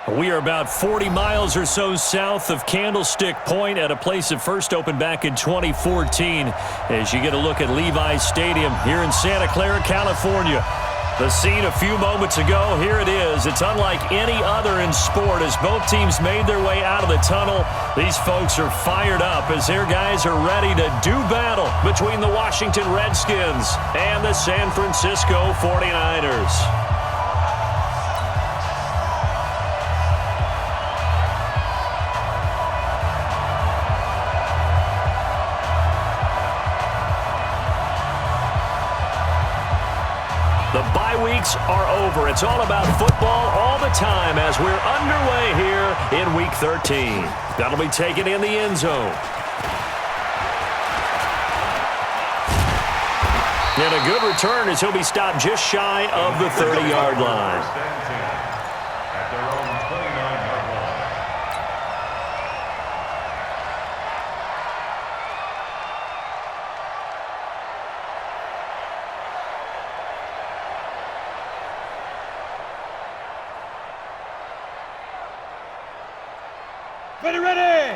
We are about 40 miles or so south of Candlestick Point at a place that first opened back in 2014 as you get a look at Levi's Stadium here in Santa Clara, California. The scene a few moments ago, here it is. It's unlike any other in sport as both teams made their way out of the tunnel. These folks are fired up as their guys are ready to do battle between the Washington Redskins and the San Francisco 49ers. The bye weeks are over. It's all about football all the time as we're underway here in Week 13. That'll be taken in the end zone. And a good return as he'll be stopped just shy of the 30-yard line. Ready,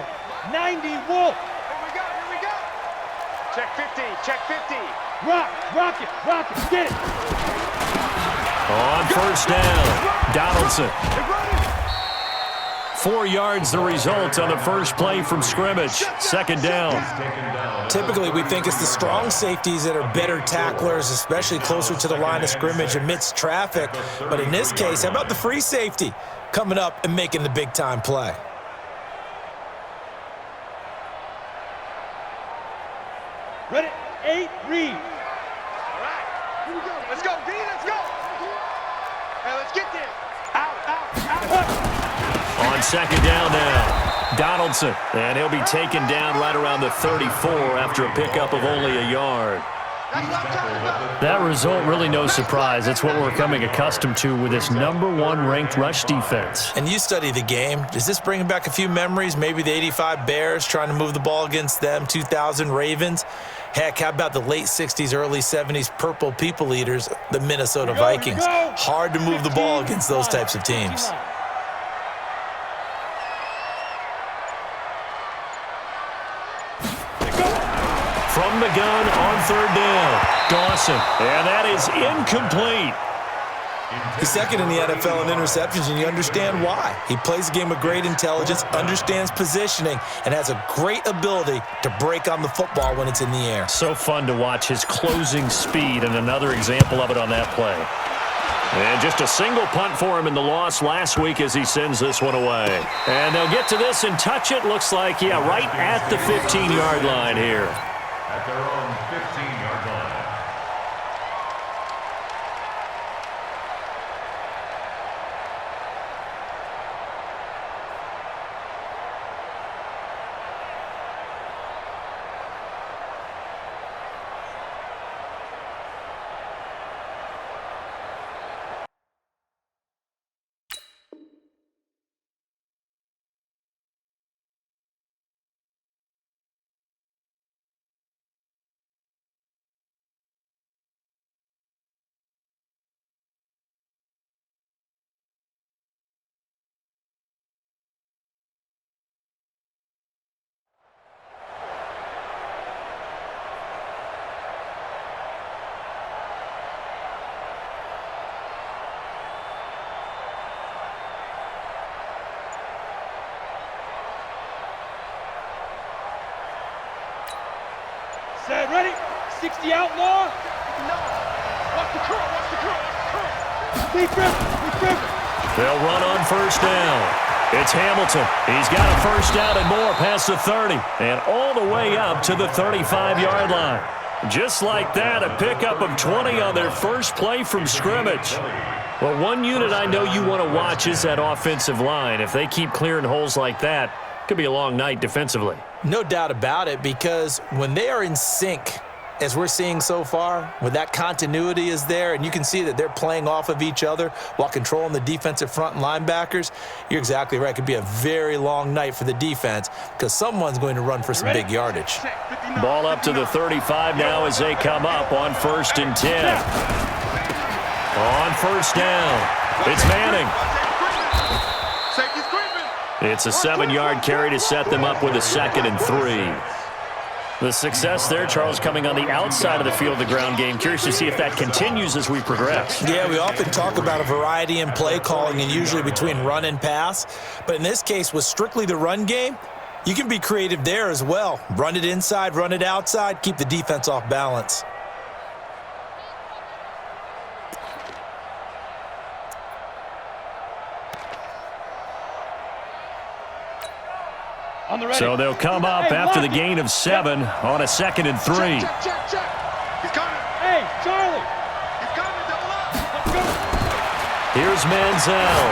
90, Wolf. Here we go. Check 50, check 50. Rock it, get it. On first down, Donaldson. 4 yards the result on the first play from scrimmage. Second down. Typically, we think it's the strong safeties that are better tacklers, especially closer to the line of scrimmage amidst traffic. But in this case, how about the free safety coming up and making the big-time play? Ready, 8, read. All right, here we go. Let's go, D, let's go. Hey, let's get there. Out. On second down now, Donaldson. And he'll be taken down right around the 34 after a pickup of only a yard. That result really no surprise. It's what we're becoming accustomed to with this #1 ranked rush defense. And you study the game. Does this bring back a few memories? Maybe the 85 Bears trying to move the ball against them, 2000 Ravens. Heck, how about the late 60s, early 70s Purple People Eaters, the Minnesota Vikings? Hard to move the ball against those types of teams. From the gun on third down, Dawson. And that is incomplete. He's second in the NFL in interceptions, and you understand why. He plays the game with great intelligence, understands positioning, and has a great ability to break on the football when it's in the air. So fun to watch his closing speed, and another example of it on that play. And just a single punt for him in the loss last week as he sends this one away. And they'll get to this and touch it. Looks like, yeah, right at the 15-yard line here. At their own 15-yard line. Set, ready, 60 outlaw. Watch the curl. Big Griffin. They'll run on first down. It's Hamilton. He's got a first down and more past the 30 and all the way up to the 35-yard line. Just like that, a pickup of 20 on their first play from scrimmage. Well, one unit I know you want to watch is that offensive line. If they keep clearing holes like that, it could be a long night defensively. No doubt about it, because when they are in sync, as we're seeing so far, when that continuity is there and you can see that they're playing off of each other while controlling the defensive front and linebackers, you're exactly right. It could be a very long night for the defense because someone's going to run for some big yardage. Ball up to the 35 now as they come up on 1st and 10. On first down, it's Manning. Say It's a 7-yard carry to set them up with a 2nd and 3. The success there, Charles, coming on the outside of the field, the ground game. Curious to see if that continues as we progress. Yeah, we often talk about a variety in play calling and usually between run and pass. But in this case, with strictly the run game, you can be creative there as well. Run it inside, run it outside, keep the defense off balance. So they'll come up after the gain of 7 on a 2nd and 3. Check. He's coming. Hey, Charlie. He's coming. Double up. Let's go. Here's Manziel.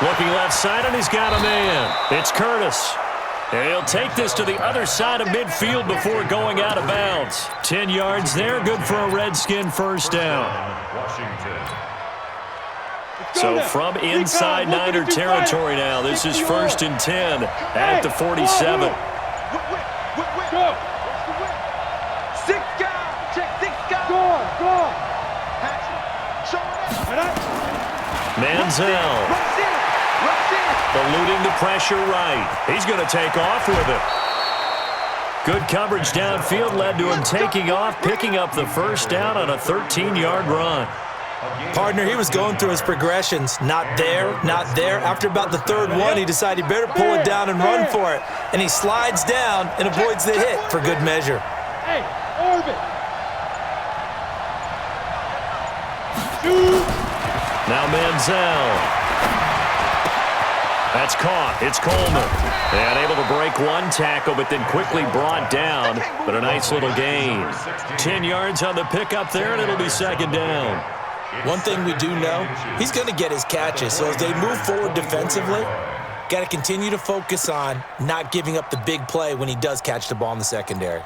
Looking left side, and he's got a man. It's Curtis. And he'll take this to the other side of midfield before going out of bounds. 10 yards there, good for a Redskin first down. Washington. So from inside Niner territory now, this is 1st and 10 at the 47. Go. Go. 6 guys. Check 6 guys. Go. Show it up. Manziel Run center. eluding the pressure right. He's going to take off with it. Good coverage downfield led to him taking off, picking up the first down on a 13-yard run. Partner, he was going through his progressions. Not there, not there. After about the 3rd one, he decided he better pull it down and run for it. And he slides down and avoids the hit for good measure. Hey, orbit. Shoot. Now Manziel. That's caught. It's Coleman. And able to break one tackle, but then quickly brought down. But a nice little gain. 10 yards on the pickup there, and it'll be 2nd down. One thing we do know, he's going to get his catches. So as they move forward defensively, got to continue to focus on not giving up the big play when he does catch the ball in the secondary.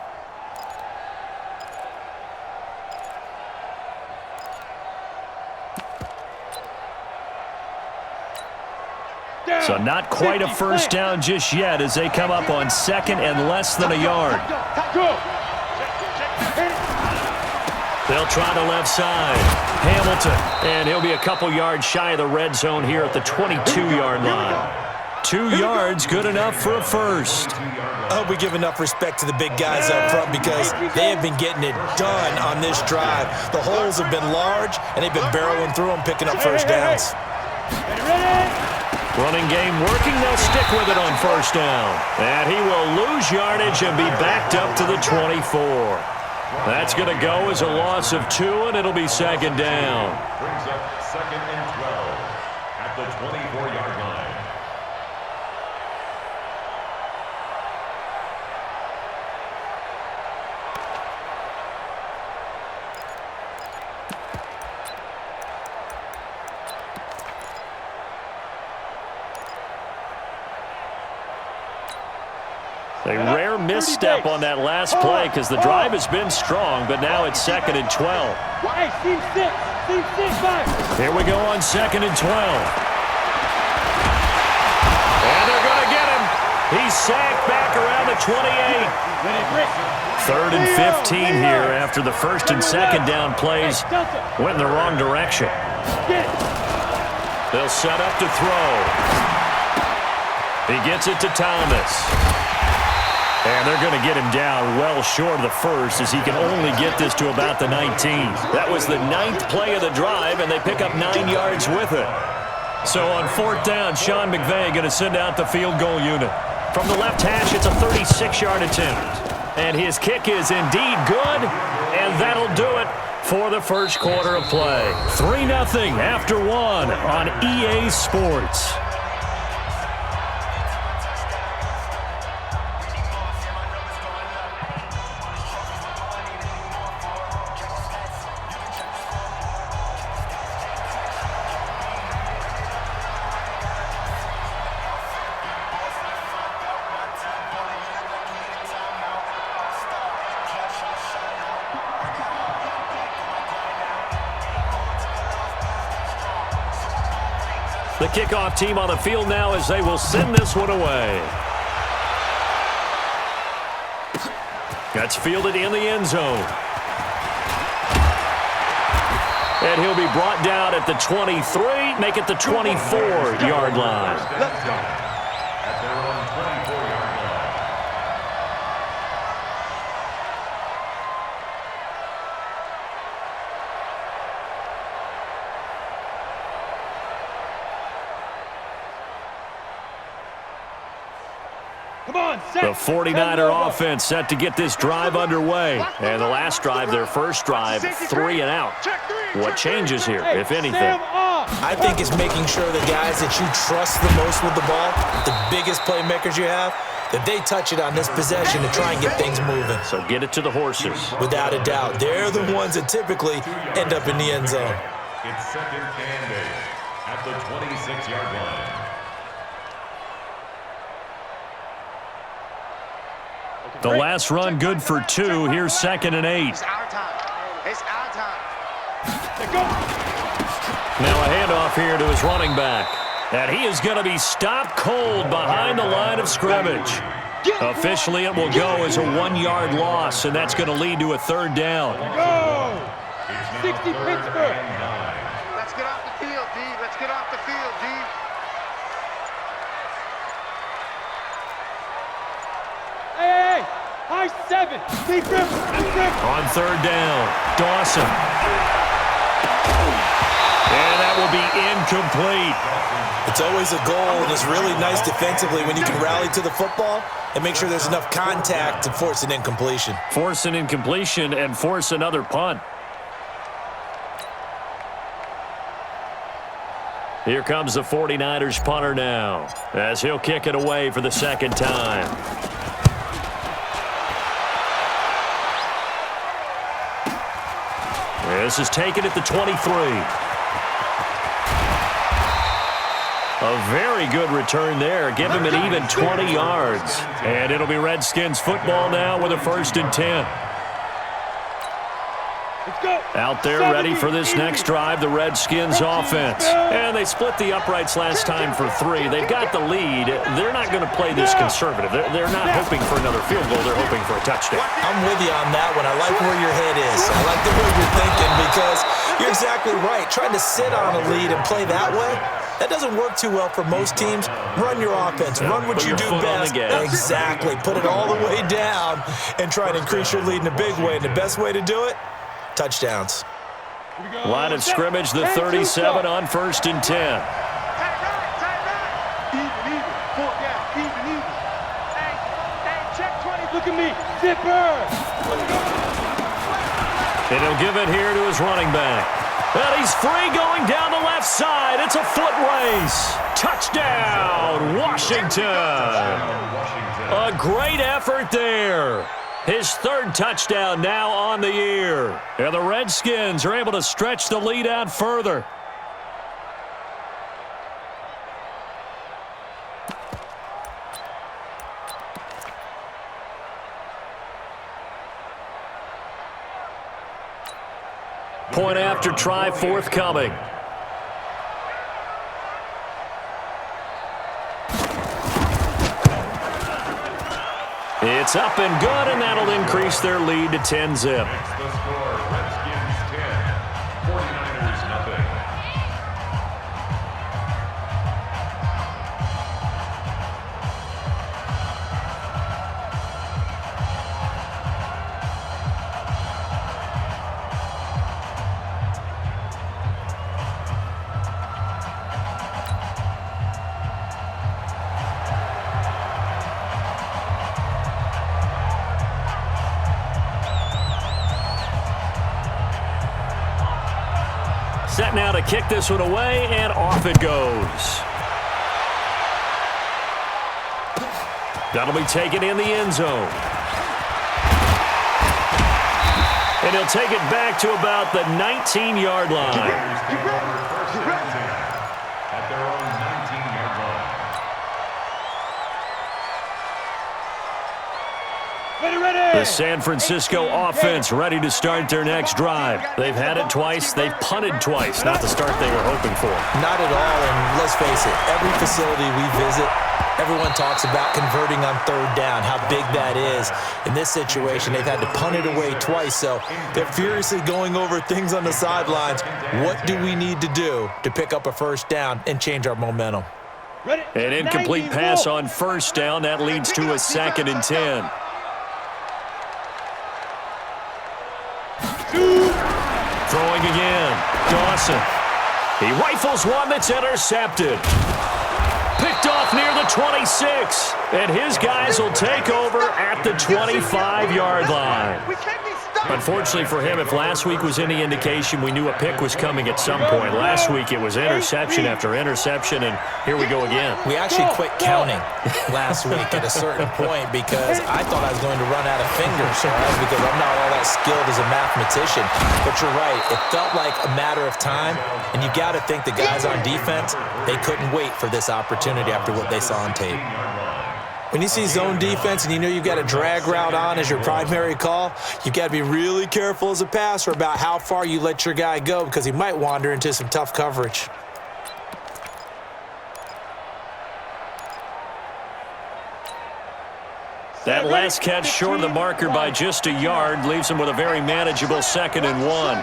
So not quite a first down just yet as they come up on 2nd and less than a yard. Go. They'll try the left side. Hamilton, and he'll be a couple yards shy of the red zone here at the 22-yard line. 2 yards, good enough for a first. I hope we give enough respect to the big guys up front because they have been getting it done on this drive. The holes have been large, and they've been barreling through them, picking up first downs. Running game working, they'll stick with it on first down. And he will lose yardage and be backed up to the 24. That's going to go as a loss of 2, and it'll be 2nd down. Brings up 2nd and 12 at the 24-yard line. A rare misstep on that last play because the drive has been strong, but now it's 2nd and 12. Hey, team 6, 5. Here we go on 2nd and 12. And they're going to get him. He's sacked back around the 28. 3rd and 15 here after the 1st and 2nd down plays went in the wrong direction. They'll set up to throw. He gets it to Thomas. And they're going to get him down well short of the first as he can only get this to about the 19. That was the 9th play of the drive, and they pick up 9 yards with it. So on 4th down, Sean McVay going to send out the field goal unit. From the left hash, it's a 36-yard attempt. And his kick is indeed good, and that'll do it for the first quarter of play. 3-0 after 1 on EA Sports. The kickoff team on the field now as they will send this one away. That's fielded in the end zone. And he'll be brought down at the 23, make it the 24-yard line. Let's go. Come on, set. The 49er offense set to get this drive underway. And the last drive, their first drive, 3 and out. What changes here, if anything? Sam off. I think it's making sure the guys that you trust the most with the ball, the biggest playmakers you have, that they touch it on this possession to try and get things moving. So get it to the horses. Without a doubt, they're the ones that typically end up in the end zone. It's second and 8 at the 26-yard line. The last run good for 2. Here's second and 8. It's our time. It's our time. Let's go. Now a handoff here to his running back. And he is going to be stopped cold behind the line of scrimmage. Officially, it will go as a 1-yard loss, and that's going to lead to a third down. Go. 60 Pittsburgh. Let's get off the field, D. Let's get off the field, D. Hey, high 7. Deep grip. Deep grip. On third down, Dawson. And that will be incomplete. It's always a goal, and it's really nice defensively when you can rally to the football and make sure there's enough contact to force an incompletion. Force an incompletion and force another punt. Here comes the 49ers punter now, as he'll kick it away for the second time. This is taken at the 23. A very good return there. Give him an even 20 yards. And it'll be Redskins football now with a 1st and 10. Let's go. Out there ready for this next drive, the Redskins offense. And they split the uprights last time for 3. They've got the lead. They're not going to play this conservative. They're not hoping for another field goal. They're hoping for a touchdown. I'm with you on that one. I like where your head is. I like the way you're thinking because you're exactly right. Trying to sit on a lead and play that way, that doesn't work too well for most teams. Run your offense. Run what you do best. Exactly. Put it all the way down and try and increase your lead in a big way. And the best way to do it, touchdowns. Line of scrimmage, the 37 on 1st and 10. Tight right. Even. Full down. Even. Hey, check 20. Look at me. Zipper. And he'll give it here to his running back. And he's free going down the left side. It's a foot race. Touchdown, Washington. A great effort there. His 3rd touchdown now on the year. And the Redskins are able to stretch the lead out further. Point after try forthcoming. It's up and good, and that'll increase their lead to 10-zip. That's the score. Redskins 10, 49ers nothing. Set now to kick this one away, and off it goes. That'll be taken in the end zone. And he'll take it back to about the 19-yard line. At their own 19-yard line. Ready. The San Francisco offense ready to start their next drive. They've had it twice. They've punted twice. Not the start they were hoping for. Not at all, and let's face it, every facility we visit, everyone talks about converting on 3rd down, how big that is. In this situation, they've had to punt it away twice, so they're furiously going over things on the sidelines. What do we need to do to pick up a 1st down and change our momentum? Ready. An incomplete pass on 1st down. That leads to a 2nd and 10. Throwing again. Dawson. He rifles one that's intercepted. Picked off near the the 26. And his guys will take over at the 25-yard line. We can't be stuck. Unfortunately for him, if last week was any indication, we knew a pick was coming at some point. Last week it was interception after interception, and here we go again. We actually quit counting last week at a certain point because I thought I was going to run out of fingers, right? Because I'm not all that skilled as a mathematician. But you're right. It felt like a matter of time, and you got to think the guys on defense, they couldn't wait for this opportunity after what they saw on tape. When you see zone defense and you know you've got a drag route on as your primary call, you've got to be really careful as a passer about how far you let your guy go because he might wander into some tough coverage. That last catch short of the marker by just a yard leaves him with a very manageable 2nd and 1.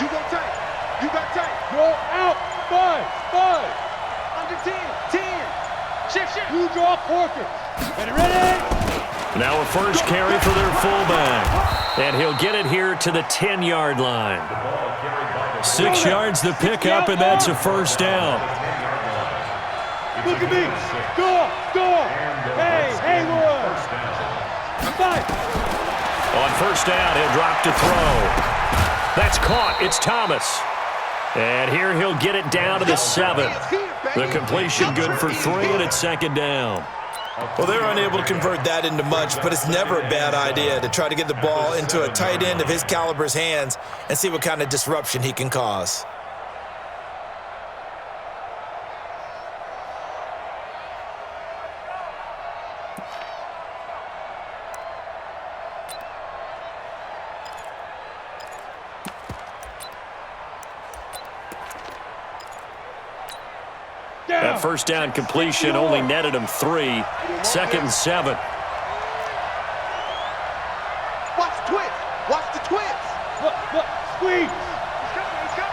You go tight. You got tight. Go out. 5. Under 10. 10. Shift. You draw Porker. Ready? Now a first carry for their fullback. And he'll get it here to the 10-yard line. 6 yards the pickup, and that's a first down. Look at me. Go. Hey, Haywood. 5. On first down, he'll drop to throw. That's caught. It's Thomas. And here he'll get it down to the 7. The completion good for 3, and it's 2nd down. Well, they're unable to convert that into much, but it's never a bad idea to try to get the ball into a tight end of his caliber's hands and see what kind of disruption he can cause. That first down completion only netted him 3. 2nd and 7. Watch the twist. Watch the twist. Look. Squeeze. He's coming.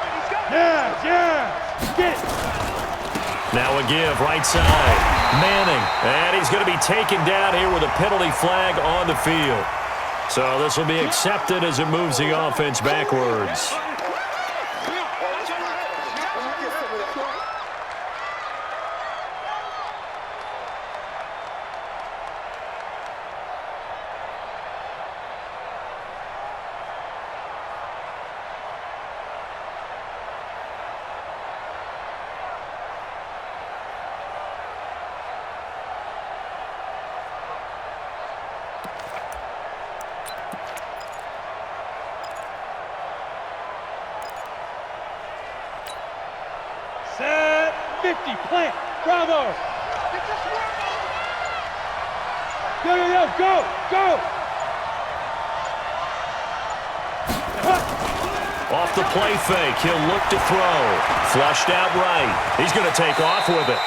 Yeah. Get it. Now a give, right side. Manning. And he's going to be taken down here with a penalty flag on the field. So this will be accepted as it moves the offense backwards. Set. 50. Plant. Bravo. Go. Off the play fake, he'll look to throw. Flushed out right. He's going to take off with it.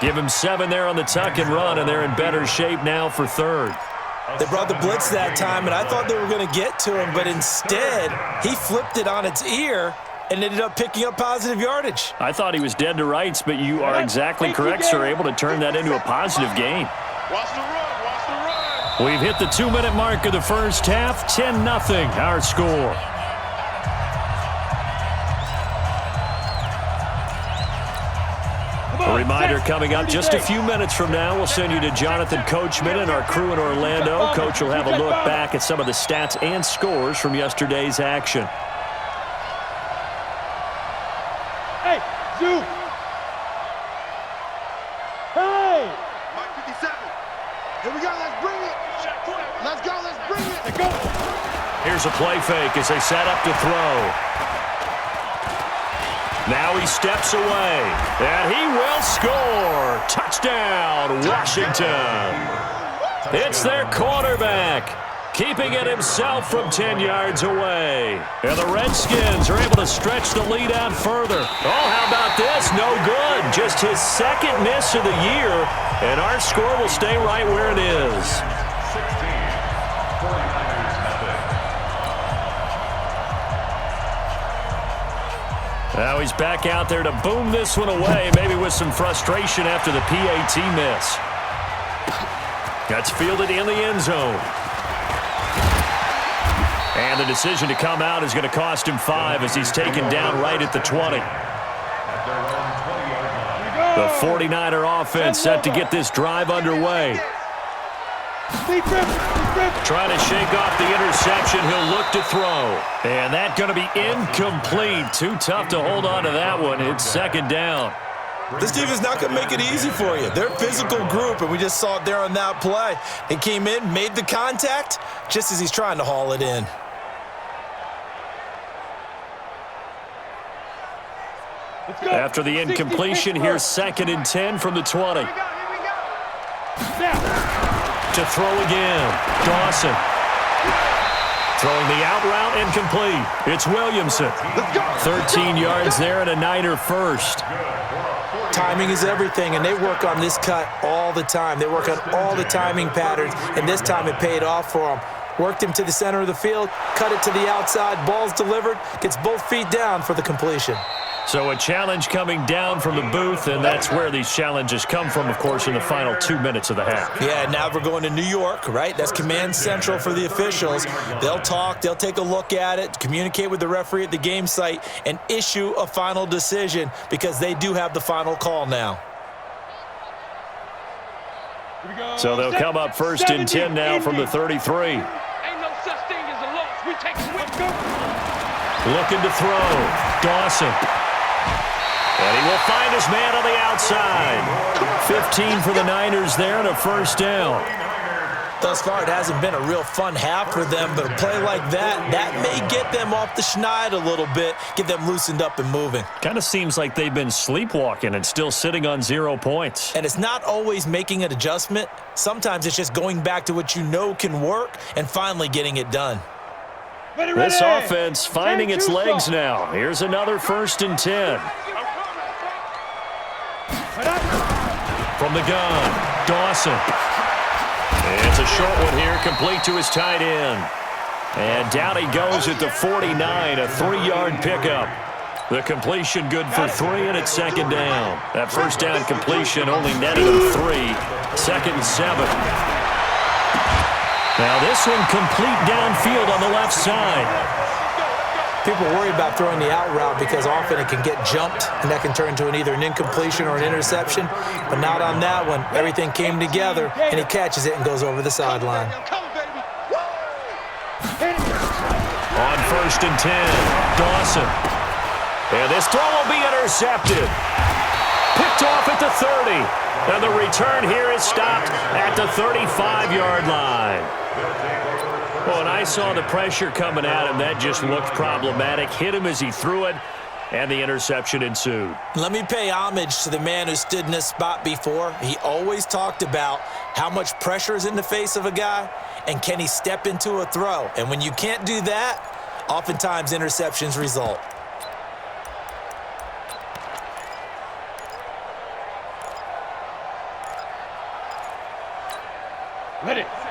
Give him 7 there on the tuck and run, and they're in better shape now for 3rd. They brought the blitz that time, and I thought they were going to get to him, but instead, he flipped it on its ear and ended up picking up positive yardage. I thought he was dead to rights, but you are exactly correct, sir. Able to turn that into a positive gain. Watch the run. We've hit the 2-minute mark of the first half. 10-0, our score. A reminder coming up just a few minutes from now. We'll send you to Jonathan Coachman and our crew in Orlando. Coach will have a look back at some of the stats and scores from yesterday's action. Hey, Zoo. Hey. Mike 57. Here we go. Let's bring it. Let's go. Here's a play fake as they set up to throw. Now he steps away, and he will score. Touchdown, Washington. It's their quarterback, keeping it himself from 10 yards away. And the Redskins are able to stretch the lead out further. Oh, how about this? No good. Just his 2nd miss of the year, and our score will stay right where it is. Now he's back out there to boom this one away, maybe with some frustration after the PAT miss. That's fielded in the end zone. And the decision to come out is going to cost him 5 as he's taken down right at the 20. The 49er offense set to get this drive underway. Trying to shake off the interception. He'll look to throw. And that's going to be incomplete. Too tough to hold on to that one. It's second down. This defense not going to make it easy for you. They're a physical group, and we just saw it there on that play. He came in, made the contact, just as he's trying to haul it in. After the incompletion, here's 2nd and 10 from the 20. To throw again, Dawson. Throwing the out route incomplete. It's Williamson. 13 yards there and a Niner first. Timing is everything, and they work on this cut all the time. They work on all the timing patterns, and this time it paid off for them. Worked him to the center of the field, cut it to the outside, ball's delivered, gets both feet down for the completion. So a challenge coming down from the booth, and that's where these challenges come from, of course, in the final 2 minutes of the half. Yeah, now we're going to New York, right? That's command central for the officials. They'll talk, they'll take a look at it, communicate with the referee at the game site, and issue a final decision because they do have the final call now. So they'll come up 1st and 10 now from the 33. Ain't no such thing as a loss. We take it. Looking to throw. Dawson. And he will find his man on the outside. 15 for the Niners there and a first down. Thus far, it hasn't been a real fun half for them, but a play like that may get them off the schneid a little bit, get them loosened up and moving. Kind of seems like they've been sleepwalking and still sitting on 0 points. And it's not always making an adjustment. Sometimes it's just going back to what you know can work and finally getting it done. This offense finding its legs now. Here's another 1st and 10. From the gun, Dawson. It's a short one here, complete to his tight end. And down he goes at the 49, a 3-yard pickup. The completion good for 3, and it's 2nd down. That first down completion only netted him 3. 2nd and 7. Now this one complete downfield on the left side. People worry about throwing the out route because often it can get jumped, and that can turn into either an incompletion or an interception. But not on that one. Everything came together, and he catches it and goes over the sideline. On 1st and 10, Dawson. And this throw will be intercepted. Picked off at the 30. And the return here is stopped at the 35-yard line. Well, and I saw the pressure coming at him. That just looked problematic. Hit him as he threw it, and the interception ensued. Let me pay homage to the man who stood in this spot before. He always talked about how much pressure is in the face of a guy, and can he step into a throw. And when you can't do that, oftentimes interceptions result.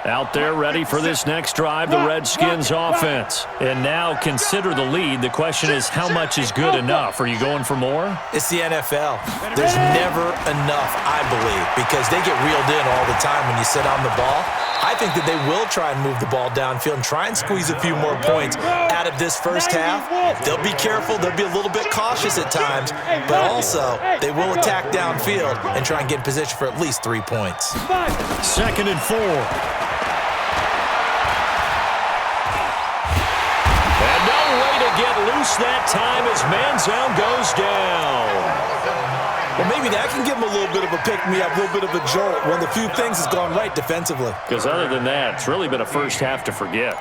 Out there ready for this next drive, the Redskins offense. And now consider the lead. The question is, how much is good enough? Are you going for more? It's the NFL. There's never enough, I believe, because they get reeled in all the time when you sit on the ball. I think that they will try and move the ball downfield and try and squeeze a few more points out of this first half. They'll be careful. They'll be a little bit cautious at times, but also they will attack downfield and try and get in position for at least 3 points. 2nd and 4. And no way to get loose that time as Manziel goes down. Well, maybe that can give them a little bit of a pick-me-up, a little bit of a jolt. One of the few things has gone right defensively. Because other than that, it's really been a first half to forget.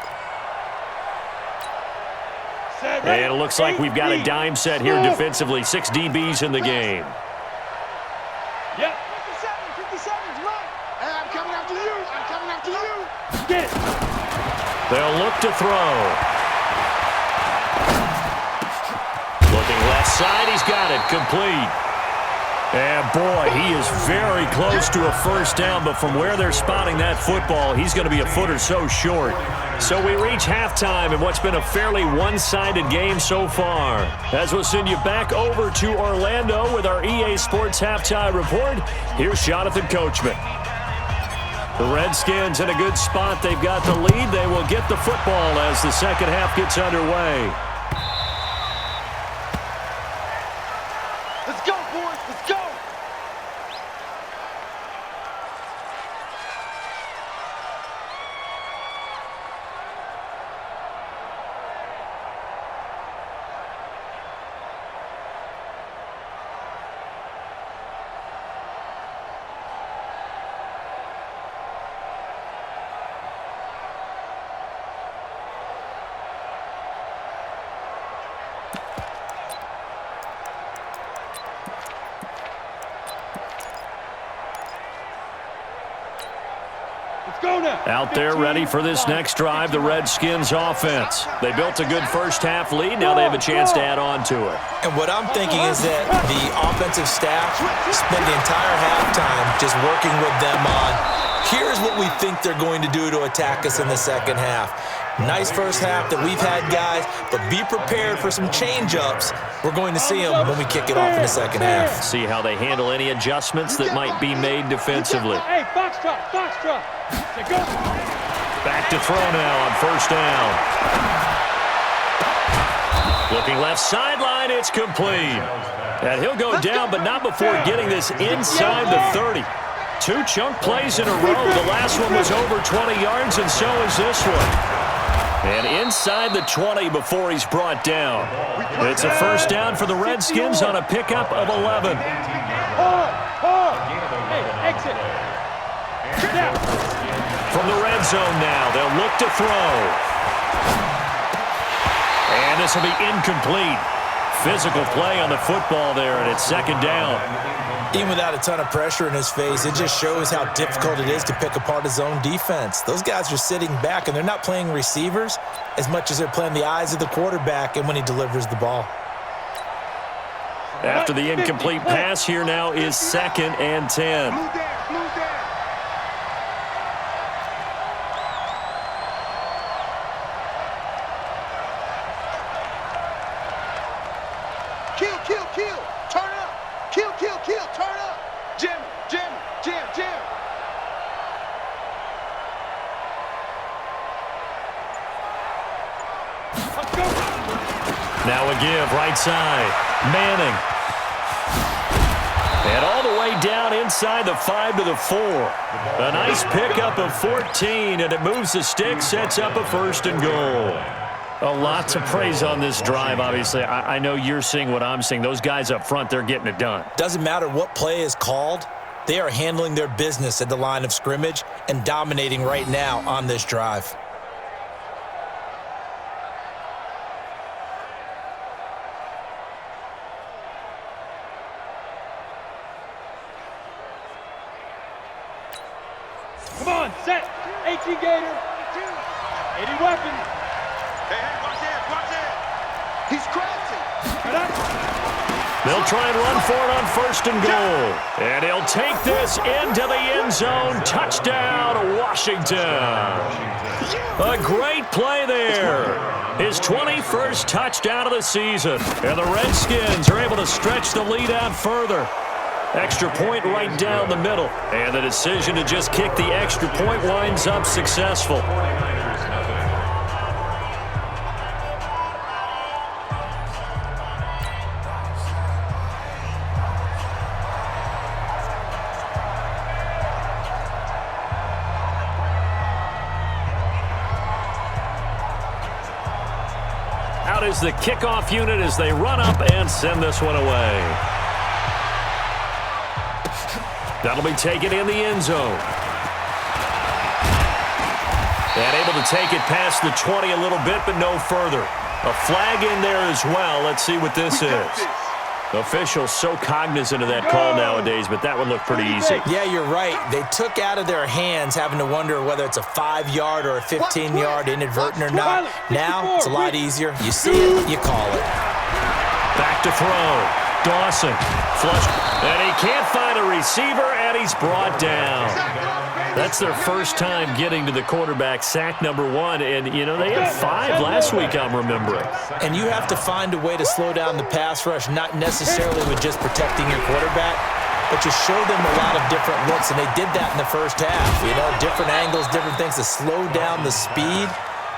And it looks like we've got a dime set here defensively. 6 DBs in the game. Yep. 57's right. Hey, I'm coming after you. I'm coming after you. Get it. They'll look to throw. Looking left side, he's got it, complete. And boy, he is very close to a first down, but from where they're spotting that football, he's going to be a foot or so short. So we reach halftime in what's been a fairly one-sided game so far. As we'll send you back over to Orlando with our EA Sports Halftime Report, here's Jonathan Coachman. The Redskins in a good spot. They've got the lead. They will get the football as the second half gets underway. Let's go, boys. Let's go. Let's go now. Out there ready for this next drive, the Redskins offense. They built a good first-half lead. Now they have a chance to add on to it. And what I'm thinking is that the offensive staff spent the entire halftime just working with them on, here's what we think they're going to do to attack us in the second half. Nice first half that we've had, guys, but be prepared for some change-ups. We're going to see them when we kick it off in the second half. See how they handle any adjustments that might be made defensively. Hey, box drop, box drop. Say go. Back to throw now on first down. Looking left sideline, it's complete. And he'll go down, but not before getting this inside the 30. 2 chunk plays in a row. The last one was over 20 yards, and so is this one. And inside the 20 before he's brought down. It's a first down for the Redskins on a pickup of 11. Hard. Hey, exit. Now. From the red zone now, they'll look to throw. And this will be incomplete. Physical play on the football there, and it's second down. Even without a ton of pressure in his face, it just shows how difficult it is to pick apart his own defense. Those guys are sitting back, and they're not playing receivers as much as they're playing the eyes of the quarterback and when he delivers the ball. After the incomplete pass, here now is 2nd and 10. Blue down. Kill. Turn up. Kill. Turn up. Jim. Let's go. Now a give, right side. Manning. And all the way down inside the 5 to the 4. A nice pickup of 14, and it moves the stick, sets up a 1st and goal. A lot to praise on this drive, obviously. I know you're seeing what I'm seeing. Those guys up front, they're getting it done. Doesn't matter what play is called. They are handling their business at the line of scrimmage and dominating right now on this drive. Come on, set. 18 Gator. 80 weapons. Hey, watch that. He's crouching. Get up. They'll try and run for it on 1st and goal. And he'll take this into the end zone. Touchdown, Washington. A great play there. His 21st touchdown of the season. And the Redskins are able to stretch the lead out further. Extra point right down the middle. And the decision to just kick the extra point winds up successful. Out is the kickoff unit as they run up and send this one away. That'll be taken in the end zone. And able to take it past the 20 a little bit, but no further. A flag in there as well. Let's see what this is. Officials so cognizant of that call nowadays, but that would look pretty easy. Yeah, you're right. They took out of their hands having to wonder whether it's a 5-yard or a 15-yard inadvertent or not. Now, it's a lot easier. You see it, you call it. Back to throw. Dawson. Flush. And he can't find a receiver, and he's brought down. That's their first time getting to the quarterback, sack number 1. And, you know, they had 5 last week, I'm remembering. And you have to find a way to slow down the pass rush, not necessarily with just protecting your quarterback, but you show them a lot of different looks, and they did that in the first half. You know, different angles, different things to slow down the speed.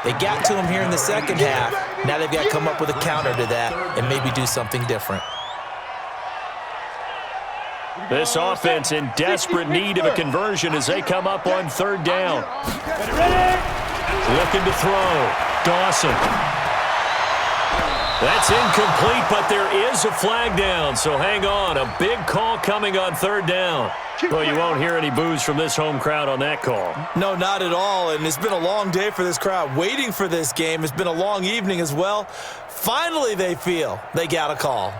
They got to him here in the second half. Now they've got to come up with a counter to that and maybe do something different. This offense in desperate need of a conversion as they come up on 3rd down. Looking to throw. Dawson. That's incomplete, but there is a flag down, so hang on. A big call coming on 3rd down. Well, you won't hear any boos from this home crowd on that call. No, not at all, and it's been a long day for this crowd waiting for this game. It's been a long evening as well. Finally, they feel they got a call.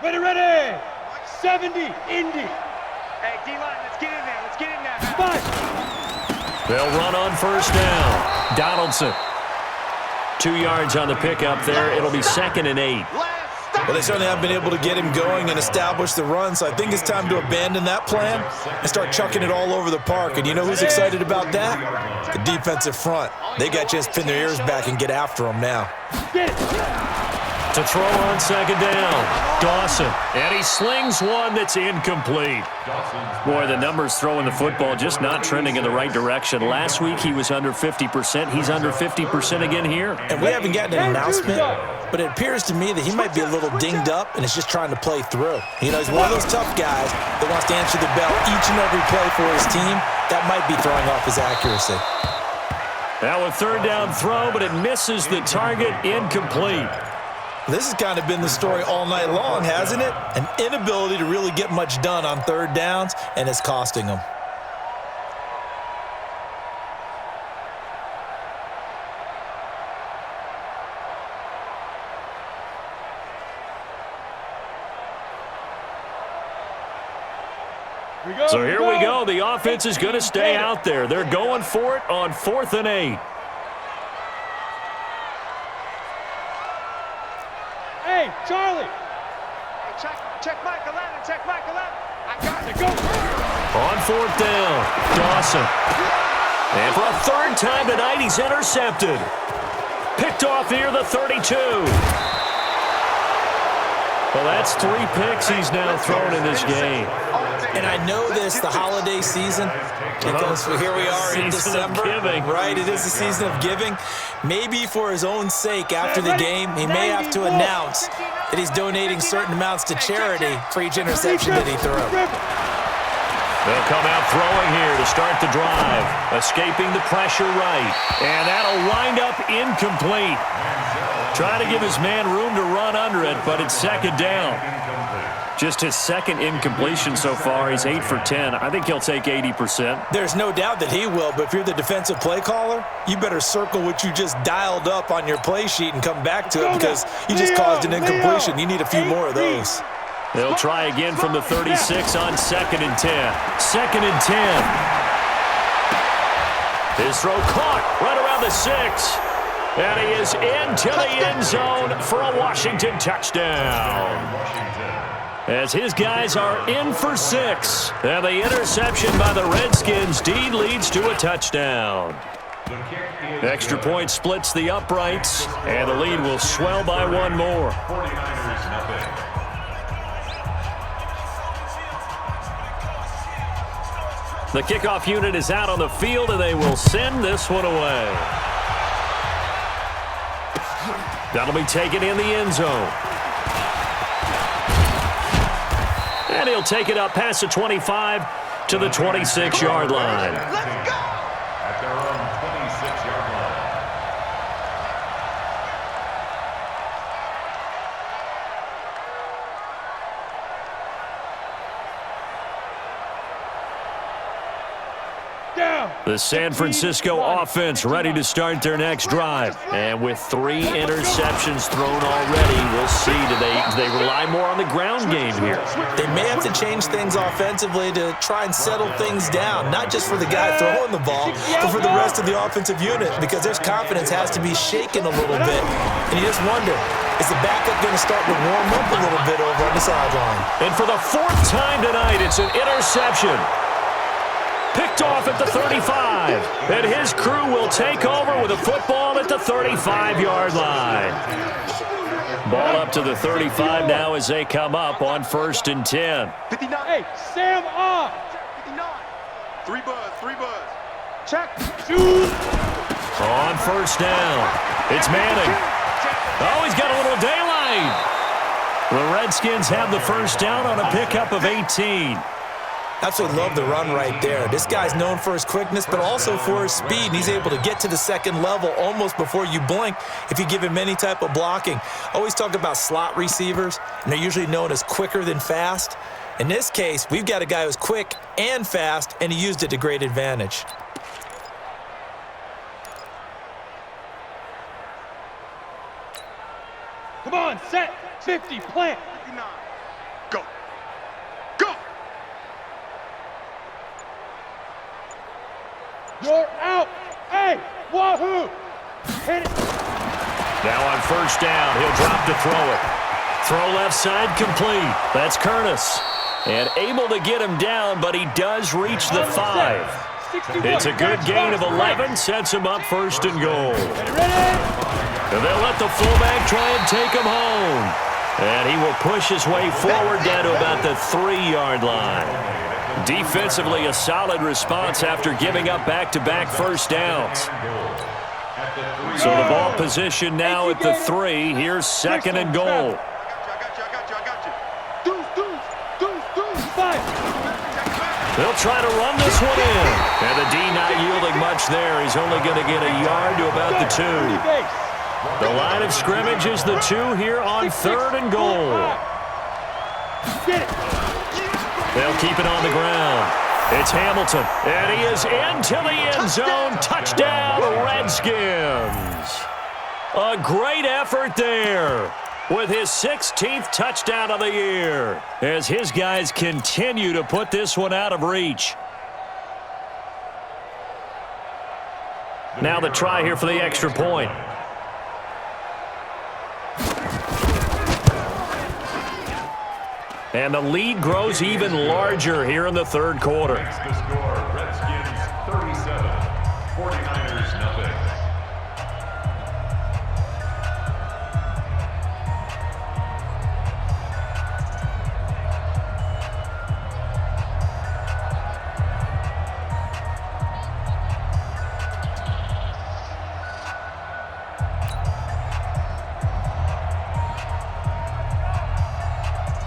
Ready. 70, Indy. Hey, D-line, let's get in there. Let's get in there. Five. They'll run on first down. Donaldson. 2 yards on the pickup there. It'll be 2nd and 8. Well, they certainly haven't been able to get him going and establish the run, so I think it's time to abandon that plan and start chucking it all over the park. And you know who's excited about that? The defensive front. They got a chance to pin their ears back and get after him now. Get it. To throw on 2nd down, Dawson. And he slings one that's incomplete. Boy, the numbers throwing the football just not trending in the right direction. Last week he was under 50%. He's under 50% again here. And we haven't gotten an announcement, but it appears to me that he might be a little dinged up and is just trying to play through. You know, he's one of those tough guys that wants to answer the bell each and every play for his team. That might be throwing off his accuracy. Now a 3rd down throw, but it misses the target, incomplete. This has kind of been the story all night long, hasn't it? An inability to really get much done on 3rd downs, and it's costing them. So here we go. The offense is going to stay out there. They're going for it on 4th and 8. Hey, Charlie. Hey, check Mike 11. Check Mike 11. I got it. Go. On 4th down, Dawson. And for a 3rd time tonight, he's intercepted. Picked off near the 32. Well, that's 3 picks he's now thrown in this game. And I know this, the holiday season, because here we are in December, right? It is the season of giving. Maybe for his own sake, after the game, he may have to announce that he's donating certain amounts to charity for each interception that he threw. They'll come out throwing here to start the drive, escaping the pressure right, and that'll wind up incomplete. Trying to give his man room to run under it, but it's 2nd down. Just his 2nd incompletion so far. He's 8 for 10. I think he'll take 80%. There's no doubt that he will, but if you're the defensive play caller, you better circle what you just dialed up on your play sheet and come back to it because you just caused an incompletion. You need a few more of those. They'll try again from the 36 on 2nd and 10. 2nd and 10. His throw caught right around the 6. And he is into the end zone for a Washington touchdown. As his guys are in for 6. And the interception by the Redskins indeed leads to a touchdown. Extra point splits the uprights, and the lead will swell by 1 more. 49ers nothing. The kickoff unit is out on the field, and they will send this one away. That'll be taken in the end zone. And he'll take it up past the 25 to the 26-yard line. Let's go. At their own 26-yard line. Down. The San Francisco offense ready to start their next drive. And with 3 interceptions thrown already, we'll see. Do they rely more on the ground game here? They may have to change things offensively to try and settle things down, not just for the guy throwing the ball, but for the rest of the offensive unit, because their confidence has to be shaken a little bit. And you just wonder, is the backup going to start to warm up a little bit over on the sideline? And for the 4th time tonight, it's an interception. Picked off at the 35. And his crew will take over with a football at the 35-yard line. Ball up to the 35 now as they come up on 1st and 10. 59. Hey, Sam on. 59. 3 buzz. Check. Shoot. On 1st down, it's Manning. Oh, he's got a little daylight. The Redskins have the 1st down on a pickup of 18. Absolutely love the run right there. This guy's known for his quickness, but also for his speed, and he's able to get to the 2nd level almost before you blink if you give him any type of blocking. Always talk about slot receivers, and they're usually known as quicker than fast. In this case, we've got a guy who's quick and fast, and he used it to great advantage. Come on, set. 50, plant. 59. Go. first down. He'll drop to throw it. Throw left side complete. That's Curtis. And able to get him down, but he does reach the 5. It's a good gain of 11, sets him up first and goal. And they'll let the fullback try and take him home. And he will push his way forward down to about the 3-yard line. Defensively, a solid response after giving up back-to-back first downs. So the ball position now at the 3. Here's second and goal. They'll try to run this one in. And the D not yielding much there. He's only going to get a yard to about the 2. The line of scrimmage is the 2 here on third and goal. They'll keep it on the ground. It's Hamilton. And he is into the end zone. Touchdown, Redskins. A great effort there, with his 16th touchdown of the year, as his guys continue to put this one out of reach. Now the try here for the extra point. And the lead grows even larger here in the third quarter. The score, Redskins 37, 49ers nothing.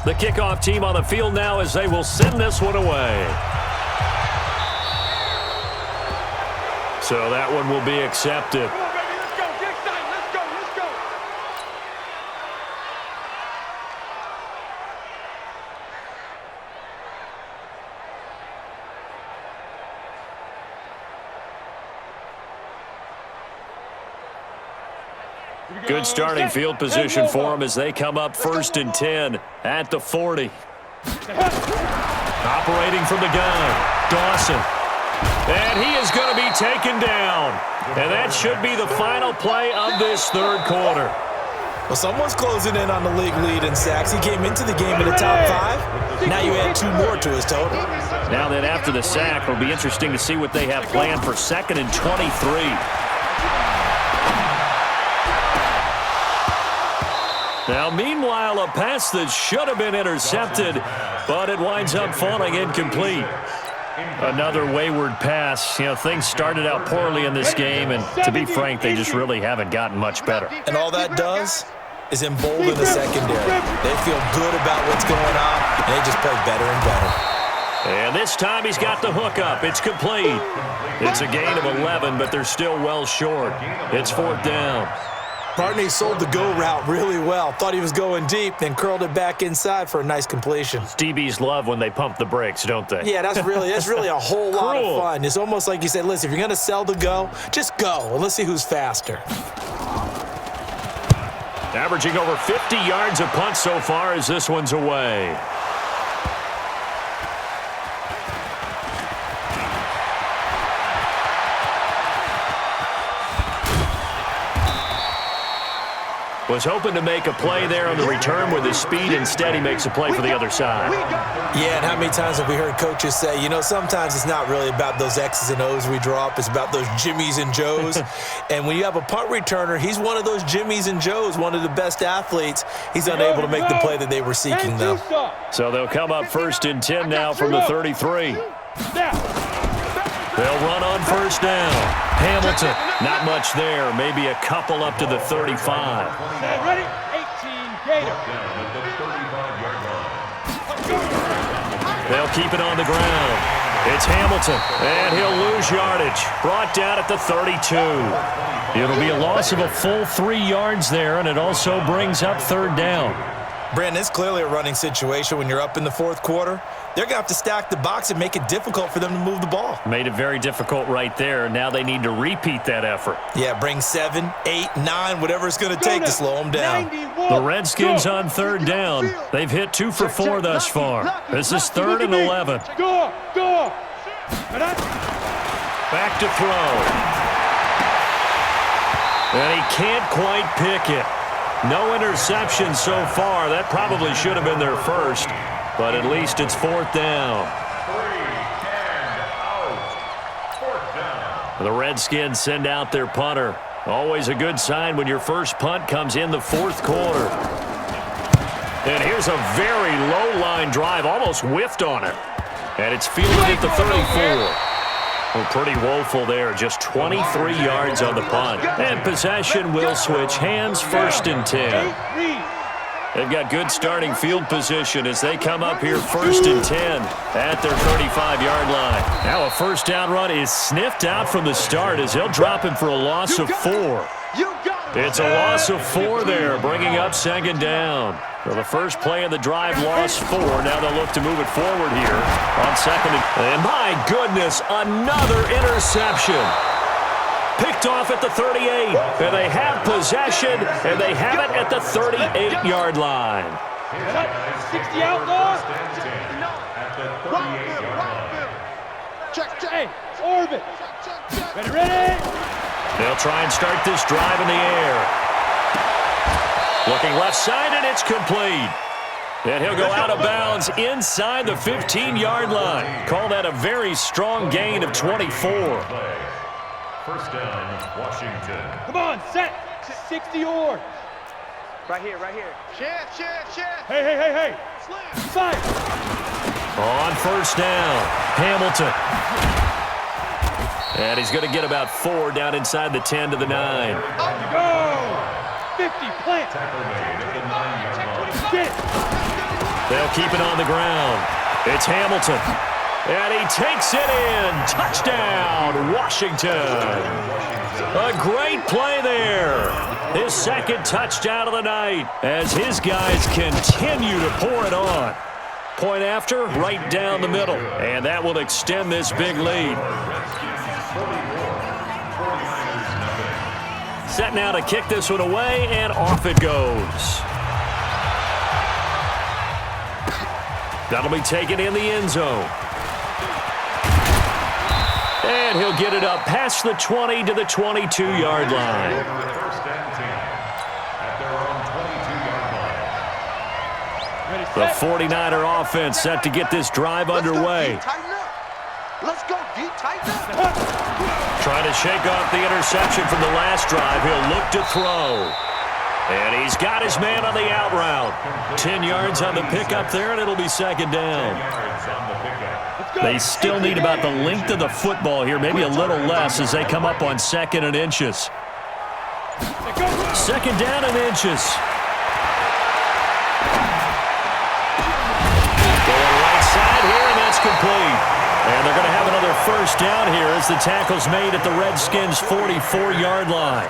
The kickoff team on the field now as they will send this one away. So that one will be accepted. Come on, baby, let's go. Get excited. Let's go. Let's go. Good starting field position for them as they come up first and 10 at the 40. Operating from the gun, Dawson. And he is going to be taken down. And that should be the final play of this third quarter. Well, someone's closing in on the league lead in sacks. He came into the game in the top 5. Now you add 2 more to his total. Now then, after the sack, it'll be interesting to see what they have planned for second and 23. Now, meanwhile, a pass that should have been intercepted, but it winds up falling incomplete. Another wayward pass. You know, things started out poorly in this game, and to be frank, they just really haven't gotten much better. And all that does is embolden the secondary. They feel good about what's going on, and they just play better and better. And this time he's got the hook up. It's complete. It's a gain of 11, but they're still well short. It's fourth down. Barney sold the go route really well. Thought he was going deep, then curled it back inside for a nice completion. DBs love when they pump the brakes, don't they? Yeah, that's really a whole lot of fun. It's almost like you said, listen, if you're going to sell the go, just go, and let's see who's faster. Averaging over 50 yards a punt so far as this one's away. Was hoping to make a play there on the return with his speed. Instead, he makes a play for the other side. Yeah, and how many times have we heard coaches say, you know, sometimes it's not really about those X's and O's we draw up. It's about those Jimmies and Joes. And when you have a punt returner, he's one of those Jimmies and Joes, one of the best athletes. He's unable to make the play that they were seeking, though. So they'll come up first and 10 now from the 33. They'll run on first down. Hamilton, not much there. Maybe a couple up to the 35. Ready? 18, Gator. They'll keep it on the ground. It's Hamilton, and he'll lose yardage. Brought down at the 32. It'll be a loss of a full 3 yards there, and it also brings up third down. Brandon, it's clearly a running situation when you're up in the fourth quarter. They're going to have to stack the box and make it difficult for them to move the ball. Made it very difficult right there. Now they need to repeat that effort. Yeah, bring 7, 8, 9, whatever it's going to take to slow them down. The Redskins on third down. They've hit 2 for 4 thus far. This is third and 11. Go. Back to throw. And he can't quite pick it. No interceptions so far. That probably should have been their first, but at least it's 4th down. 3 and out. 4th down. The Redskins send out their punter. Always a good sign when your first punt comes in the 4th quarter. And here's a very low-line drive, almost whiffed on it. And it's fielded at the 34. Well, pretty woeful there, just 23 yards on the punt. And possession will switch hands, 1st and 10. They've got good starting field position as they come up here 1st and 10 at their 35-yard line. Now a first down run is sniffed out from the start as they'll drop him for a loss of 4. It's a loss of 4 there, bringing up 2nd down. So the first play of the drive lost 4. Now they'll look to move it forward here on 2nd. And my goodness, another interception. Picked off at the 38. And they have possession, and they have it at the 38-yard line. 60 outlaw. At the 38-yard line. Hey, orbit. Ready? They'll try and start this drive in the air. Looking left side, and it's complete. And he'll go out of bounds inside the 15-yard line. Call that a very strong gain of 24. First down, Washington. Come on, set. 60 or. Right here. Shift. Hey. Side. On first down, Hamilton. And he's going to get about 4 down inside the 10 to the 9. Go. 50, plant. Tackle made at the 9-yard line. Get. They'll keep it on the ground. It's Hamilton. And he takes it in. Touchdown, Washington. A great play there. His 2nd touchdown of the night as his guys continue to pour it on. Point after, right down the middle. And that will extend this big lead. Set now to kick this one away, and off it goes. That'll be taken in the end zone. And he'll get it up past the 20 to the 22-yard line. First and 10 at their own 22-yard line. The 49er offense set to get this drive underway. Let's go, D. Tighten up. Trying to shake off the interception from the last drive. He'll look to throw. And he's got his man on the out route. 10 yards on the pickup there, and it'll be 2nd down. They still need about the length of the football here, maybe a little less as they come up on 2nd and inches. 2nd down and inches. Going right side here, and that's complete. And they're going to have another first down here as the tackle's made at the Redskins' 44-yard line.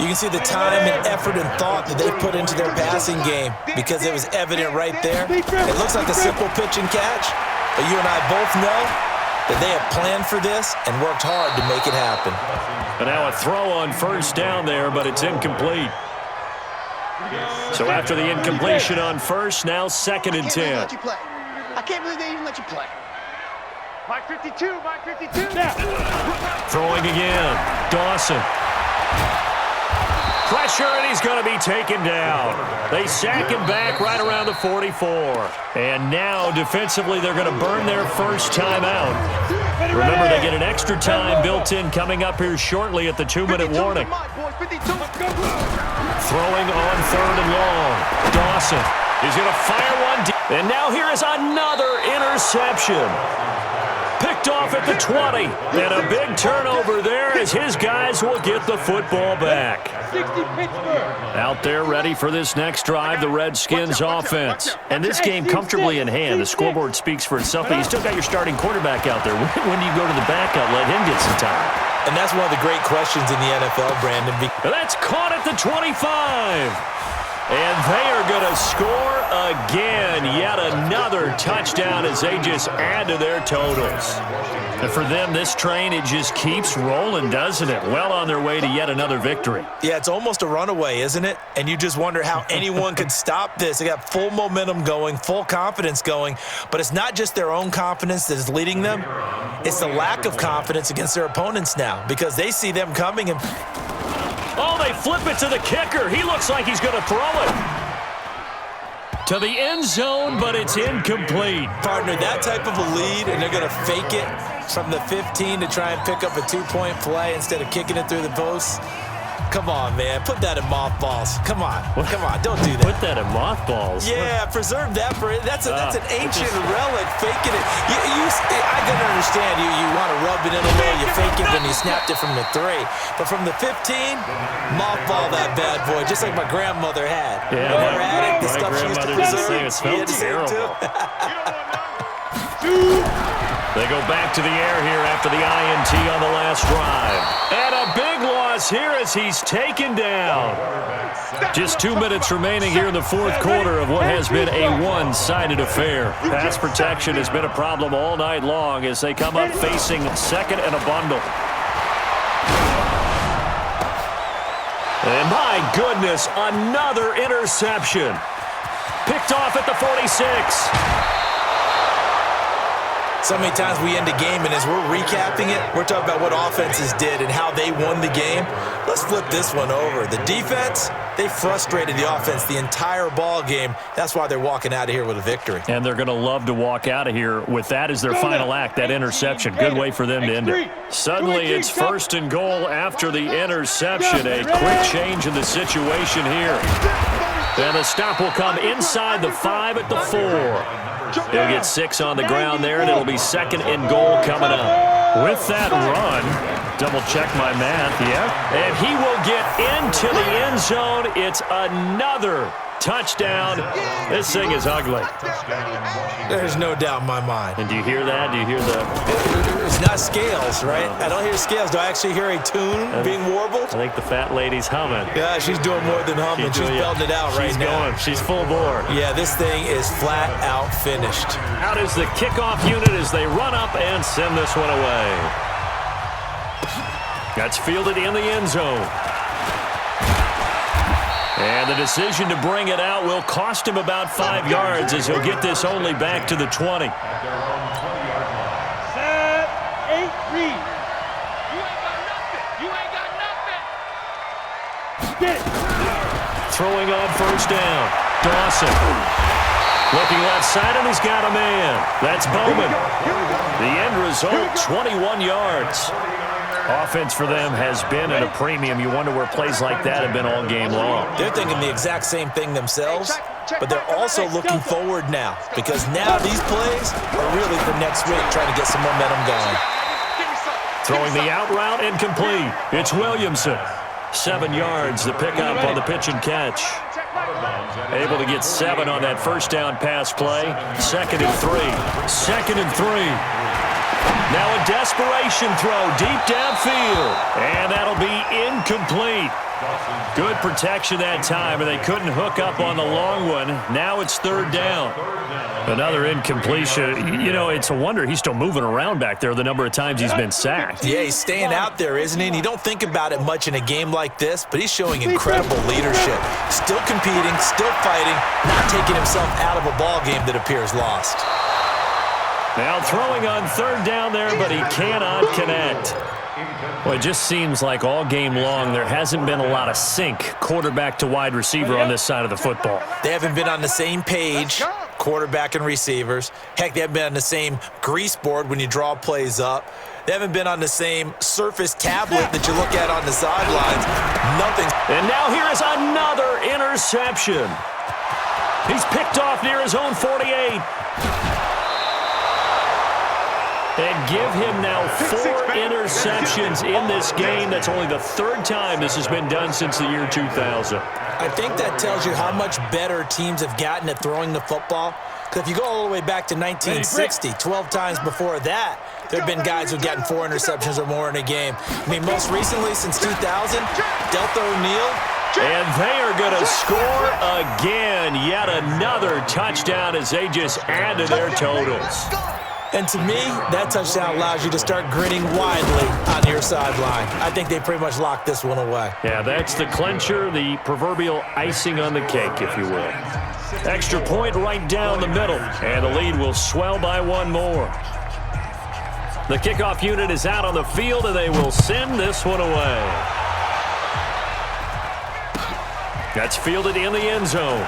You can see the time and effort and thought that they put into their passing game because it was evident right there. It looks like a simple pitch and catch, but you and I both know that they have planned for this and worked hard to make it happen. And now a throw on first down there, but it's incomplete. So after the incompletion on first, now 2nd and 10. I can't believe they even let you play. Mike 52. Throwing again. Dawson. Pressure, and he's going to be taken down. They sack him back right around the 44. And now, defensively, they're going to burn their first time out. Remember, they get an extra time built in coming up here shortly at the 2-minute warning. Throwing on 3rd and long. Dawson is going to fire one deep. And now here is another interception. Picked off at the 20. And a big turnover there as his guys will get the football back. 60 Pittsburgh. Out there ready for this next drive, the Redskins offense. And this game comfortably in hand. The scoreboard speaks for itself, but you still got your starting quarterback out there. When do you go to the backup, let him get some time? And that's one of the great questions in the NFL, Brandon. And that's caught at the 25. And they are going to score again. Yet another touchdown as they just add to their totals. And for them, this train, it just keeps rolling, doesn't it? Well on their way to yet another victory. Yeah, it's almost a runaway, isn't it? And you just wonder how anyone could stop this. They got full momentum going, full confidence going. But it's not just their own confidence that is leading them. It's the lack of confidence against their opponents now because they see them coming and... Oh, they flip it to the kicker. He looks like he's going to throw it to the end zone, but it's incomplete. Partner, that type of a lead, and they're going to fake it from the 15 to try and pick up a 2-point play instead of kicking it through the posts. Come on, man. Put that in mothballs. Come on. Come on. Don't do that. Put that in mothballs. Yeah, preserve that for it. That's an ancient relic. Faking it. I can understand you want to rub it in a little. You fake it, then you snapped it from the 3. But from the 15, mothball that bad boy, just like my grandmother had. Yeah, Never had it. The stuff she used to preserve. It smelled terrible. They go back to the air here after the INT on the last drive. And a big loss here as he's taken down. Just 2 minutes remaining here in the fourth quarter of what has been a one-sided affair. Pass protection has been a problem all night long as they come up facing second and a bundle. And my goodness, another interception. Picked off at the 46. So many times we end a game, and as we're recapping it, we're talking about what offenses did and how they won the game. Let's flip this one over. The defense, they frustrated the offense the entire ball game. That's why they're walking out of here with a victory. And they're going to love to walk out of here with that as their final act, that interception. Good way for them to end it. Suddenly it's first and goal after the interception. A quick change in the situation here. And the stop will come inside the 5 at the 4. He'll get 6 on the ground there, and it'll be second and goal coming up. With that run, double-check my math, yeah. And he will get into the end zone. It's another touchdown. This thing is ugly. There's no doubt in my mind. And do you hear that? Do you hear the... It's not scales, right? I don't hear scales. Do I actually hear a tune being warbled? I think the fat lady's humming. Yeah, she's doing more than humming. She's belting it out right now. She's full bore. Yeah, this thing is flat out finished. Out is the kickoff unit as they run up and send this one away. That's fielded in the end zone. And the decision to bring it out will cost him about 5 yards as he'll get this only back to the 20. Set, 8, read. You ain't got nothing. Get it. Throwing on first down. Dawson. Looking left side, and he's got a man. That's Bowman. The end result, 21 yards. Offense for them has been at a premium. You wonder where plays like that have been all game long. They're thinking the exact same thing themselves, but they're also looking forward now because now these plays are really for next week, trying to get some momentum going. Throwing the out route and complete. It's Williamson. 7 yards, the pickup on the pitch and catch. Able to get 7 on that first down pass play. 2nd and 3. 2nd and 3. Now a desperation throw deep downfield. And that'll be incomplete. Good protection that time, and they couldn't hook up on the long one. Now it's 3rd down. Another incompletion. You know, it's a wonder he's still moving around back there the number of times he's been sacked. Yeah, he's staying out there, isn't he? And you don't think about it much in a game like this, but he's showing incredible leadership. Still competing, still fighting, not taking himself out of a ball game that appears lost. Now throwing on 3rd down there, but he cannot connect. Well, it just seems like all game long there hasn't been a lot of sync quarterback to wide receiver on this side of the football. They haven't been on the same page, quarterback and receivers. Heck, they haven't been on the same grease board when you draw plays up. They haven't been on the same Surface tablet that you look at on the sidelines. Nothing. And now here is another interception. He's picked off near his own 48. And give him now 4 interceptions in this game. That's only the 3rd time this has been done since the year 2000. I think that tells you how much better teams have gotten at throwing the football. Because if you go all the way back to 1960, 12 times before that, there have been guys who've gotten 4 interceptions or more in a game. I mean, most recently, since 2000, Deltha O'Neal. And they are going to score again. Yet another touchdown as they just add to their totals. And to me, that touchdown allows you to start grinning widely on your sideline. I think they pretty much locked this one away. Yeah, that's the clincher, the proverbial icing on the cake, if you will. Extra point right down the middle, and the lead will swell by 1 more. The kickoff unit is out on the field, and they will send this one away. That's fielded in the end zone.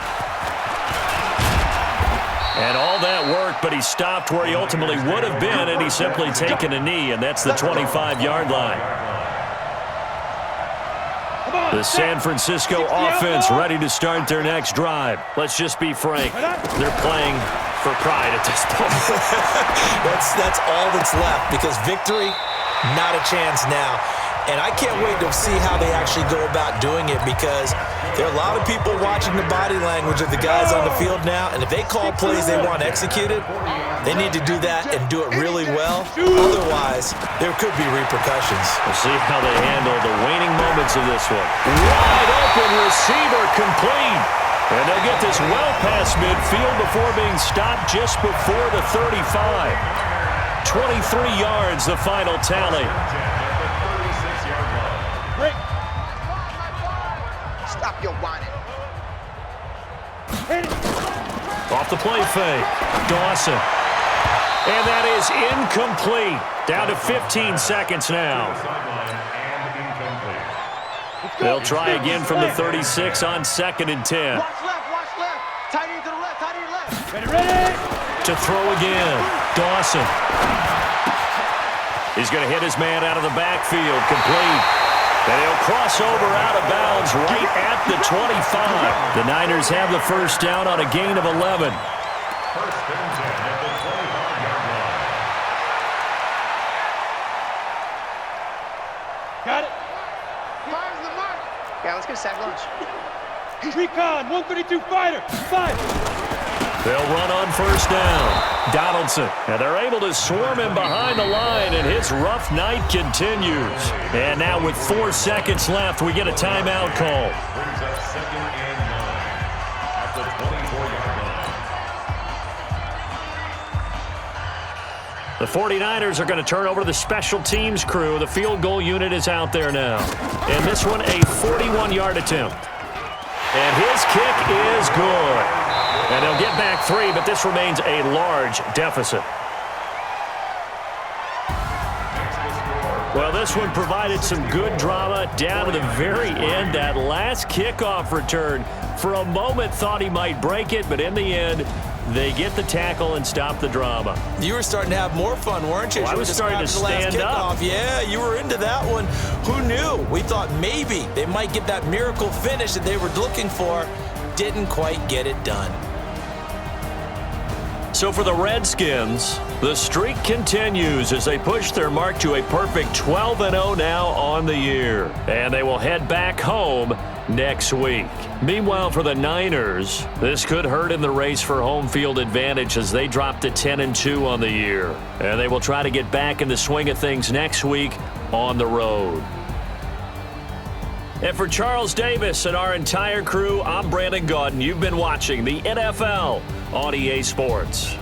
And all that work, but he stopped where he ultimately would have been, and he's simply taken a knee, and that's the 25-yard line. The San Francisco offense ready to start their next drive. Let's just be frank. They're playing for pride at this point. That's all that's left, because victory, not a chance now. And I can't wait to see how they actually go about doing it, because there are a lot of people watching the body language of the guys on the field now, and if they call plays they want executed, they need to do that and do it really well. Otherwise, there could be repercussions. We'll see how they handle the waning moments of this one. Wide open receiver complete. And they'll get this well past midfield before being stopped just before the 35. 23 yards, the final tally. Stop your whining. Off the play fake. Dawson. And that is incomplete. Down to 15 seconds now. They'll try again from the 36 on 2nd and 10. Watch left. Tight end to the left, tight end left. Ready? To throw again. Dawson. He's going to hit his man out of the backfield. Complete. And he'll cross over out of bounds right at the 25. The Niners have the first down on a gain of 11. First and 10 at the 25-yard line. Got it. Fire's the mark. Yeah, let's get a sack lunch. Recon, 132 fighter. 5. They'll run on first down. Donaldson. And they're able to swarm him behind the line, and his rough night continues. And now with 4 seconds left, we get a timeout call. Brings up 2nd and 9 at the 24-yard line. The 49ers are going to turn over to the special teams crew. The field goal unit is out there now. And this one, a 41-yard attempt. And his kick is good. And they'll get back 3, but this remains a large deficit. Well, this one provided some good drama down to the very end. That last kickoff return, for a moment thought he might break it, but in the end, they get the tackle and stop the drama. You were starting to have more fun, weren't you? Well, I was starting to stand up. Yeah, you were into that one. Who knew? We thought maybe they might get that miracle finish that they were looking for. Didn't quite get it done. So for the Redskins, the streak continues as they push their mark to a perfect 12-0 now on the year. And they will head back home next week. Meanwhile, for the Niners, this could hurt in the race for home field advantage as they drop to 10-2 on the year. And they will try to get back in the swing of things next week on the road. And for Charles Davis and our entire crew, I'm Brandon Gaudin. You've been watching the NFL on EA Sports.